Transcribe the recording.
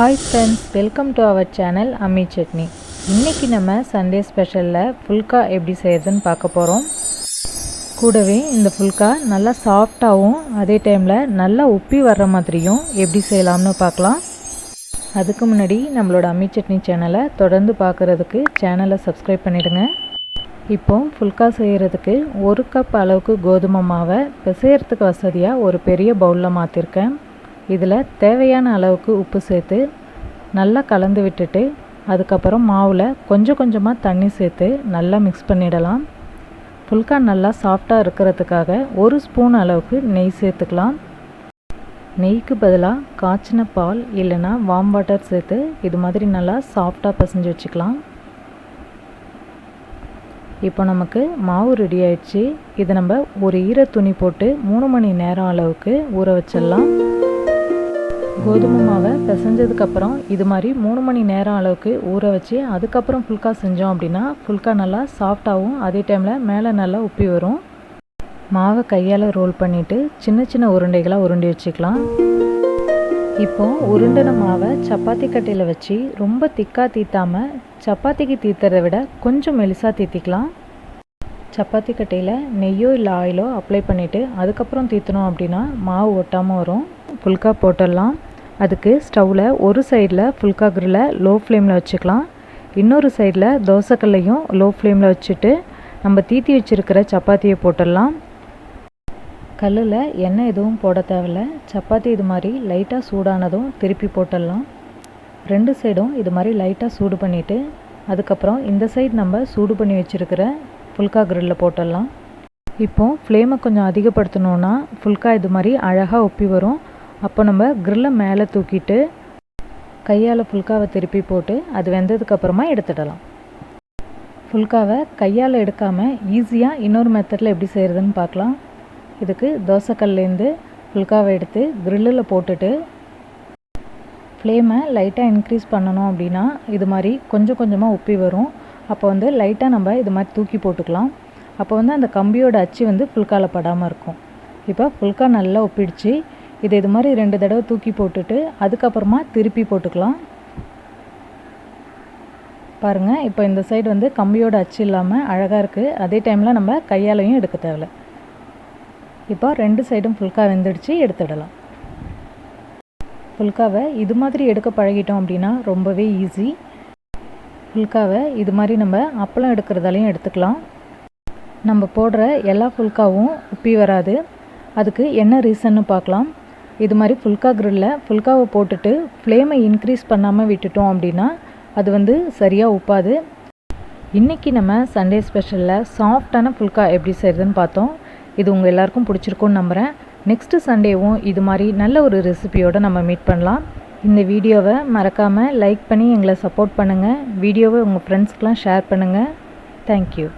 Hi friends, welcome to our channel Ammi Chutney. இன்னைக்கு நம்ம Sunday ஸ்பெஷல்ல phulka எப்படி செய்யறதுன்னு பார்க்க போறோம். கூடவே இந்த புல்கா நல்லா சாஃப்ட்டாவும் அதே டைம்ல நல்லா உப்பி வர்ற மாதிரியும் எப்படி செய்யலாம்னு பார்க்கலாம். அதுக்கு முன்னாடி நம்மளோட அம்மி சட்னி சேனலை தொடர்ந்து பார்க்கறதுக்கு சேனலை சப்ஸ்கிரைப் பண்ணிடுங்க. இப்போ புல்கா செய்யறதுக்கு 1 கப் அளவுக்கு கோதுமை மாவை பிசையறதுக்கு வசதியா ஒரு பெரிய பவுல்ல மாத்திருக்கேன். இதில் தேவையான அளவுக்கு உப்பு சேர்த்து நல்லா கலந்து விட்டுட்டு அதுக்கப்புறம் மாவில் கொஞ்சம் கொஞ்சமாக தண்ணி சேர்த்து நல்லா மிக்ஸ் பண்ணிடலாம். புல்கா நல்லா சாஃப்டாக இருக்கிறதுக்காக 1 ஸ்பூன் அளவுக்கு நெய் சேர்த்துக்கலாம். நெய்க்கு பதிலாக காய்ச்சின பால் இல்லைன்னா வார்ம் வாட்டர் சேர்த்து இது மாதிரி நல்லா சாஃப்டாக பிசைஞ்சு வச்சுக்கலாம். இப்போ நமக்கு மாவு ரெடி ஆயிடுச்சு. இதை நம்ம ஒரு ஈர துணி போட்டு 3 மணி நேரம் அளவுக்கு ஊற வச்சிடலாம். கோதுமை மாவை பிசைஞ்சதுக்கப்புறம் இது மாதிரி 3 மணி நேரம் அளவுக்கு ஊற வச்சு அதுக்கப்புறம் புல்கா செஞ்சோம் அப்படின்னா புல்கா நல்லா சாஃப்டாகவும் அதே டைமில் மேலே நல்லா உப்பி வரும். மாவை கையால் ரோல் பண்ணிவிட்டு சின்ன சின்ன உருண்டைகளாக உருண்டி வச்சுக்கலாம். இப்போ உருண்டின மாவை சப்பாத்தி கட்டையில் வச்சு ரொம்ப திக்காக தீத்தாமல் சப்பாத்திக்கு தீத்துறதை விட கொஞ்சம் மெலிசாக தீத்திக்கலாம். சப்பாத்தி கட்டையில் நெய்யோ இல்லை ஆயிலோ அப்ளை பண்ணிவிட்டு அதுக்கப்புறம் தீத்தணும் அப்படின்னா மாவு ஒட்டாமல் வரும். புல்கா போட்டுடலாம். அதுக்கு ஸ்டவ்வில் ஒரு சைடில் புல்கா கிரில்லை லோ ஃப்ளேமில் வச்சுக்கலாம். இன்னொரு சைடில் தோசைக்கல்லையும் லோ ஃப்ளேமில் வச்சுட்டு நம்ம தீத்தி வச்சுருக்கிற சப்பாத்தியை போட்டுடலாம். கல்லில் எண்ணெய் எதுவும் போட தேவையில்ல. சப்பாத்தி இது மாதிரி லைட்டாக சூடானதும் திருப்பி போட்டுடலாம். 2 சைடும் இது மாதிரி லைட்டாக சூடு பண்ணிவிட்டு அதுக்கப்புறம் இந்த சைடு நம்ம சூடு பண்ணி வச்சுருக்கிற புல்கா கிரில்லில் போட்டுடலாம். இப்போது ஃப்ளேமை கொஞ்சம் அதிகப்படுத்தணுன்னா புல்கா இது மாதிரி அழகாக ஒப்பி வரும். அப்போ நம்ம கிரில்லை மேலே தூக்கிட்டு கையால் புல்காவை திருப்பி போட்டு அது வெந்ததுக்கப்புறமா எடுத்துடலாம். புல்காவை கையால் எடுக்காமல் ஈஸியாக இன்னொரு மெத்தடில் எப்படி செய்கிறதுன்னு பார்க்கலாம். இதுக்கு தோசைக்கல்லேருந்து புல்காவை எடுத்து கிரில்லில் போட்டுட்டு ஃப்ளேமை லைட்டாக இன்க்ரீஸ் பண்ணணும் அப்படின்னா இது மாதிரி கொஞ்சம் கொஞ்சமாக உப்பி வரும். அப்போ லைட்டாக நம்ம இது மாதிரி தூக்கி போட்டுக்கலாம். அப்போ அந்த கம்பியோட அச்சு புல்காவில் படாமல் இருக்கும். இப்போ புல்கா நல்லா உப்பிடுச்சு. இது மாதிரி 2 தடவை தூக்கி போட்டுட்டு அதுக்கப்புறமா திருப்பி போட்டுக்கலாம். பாருங்கள், இப்போ இந்த சைடு கம்பியோட அச்சு இல்லாமல் அழகாக இருக்குது. அதே டைமில் நம்ம கையாலையும் எடுக்க தேவையில்ல. இப்போ 2 சைடும் புல்கா வெந்துடுச்சு, எடுத்துடலாம். புல்காவை இது மாதிரி எடுக்க பழகிட்டோம் அப்படின்னா ரொம்பவே ஈஸி. புல்காவை இது மாதிரி நம்ம அப்பளம் எடுக்கிறதாலையும் எடுத்துக்கலாம். நம்ம போடுற எல்லா புல்காவும் உப்பி வராது. அதுக்கு என்ன ரீசன்னு பார்க்கலாம். இது மாதிரி புல்கா கிரில்லில் புல்காவை போட்டுட்டு ஃப்ளேமை இன்க்ரீஸ் பண்ணாமல் விட்டுட்டோம் அப்படின்னா அது சரியாக உப்பாது. இன்றைக்கி நம்ம சண்டே ஸ்பெஷலில் சாஃப்டான புல்கா எப்படி செய்கிறதுன்னு பார்த்தோம். இது உங்கள் எல்லாருக்கும் பிடிச்சிருக்குன்னு நம்புகிறேன். நெக்ஸ்ட்டு சண்டேவும் இது மாதிரி நல்ல ஒரு ரெசிபியோடு நம்ம மீட் பண்ணலாம். இந்த வீடியோவை மறக்காமல் லைக் பண்ணி எங்களை சப்போர்ட் பண்ணுங்கள். வீடியோவை உங்கள் ஃப்ரெண்ட்ஸ்க்கெலாம் ஷேர் பண்ணுங்கள். தேங்க்யூ.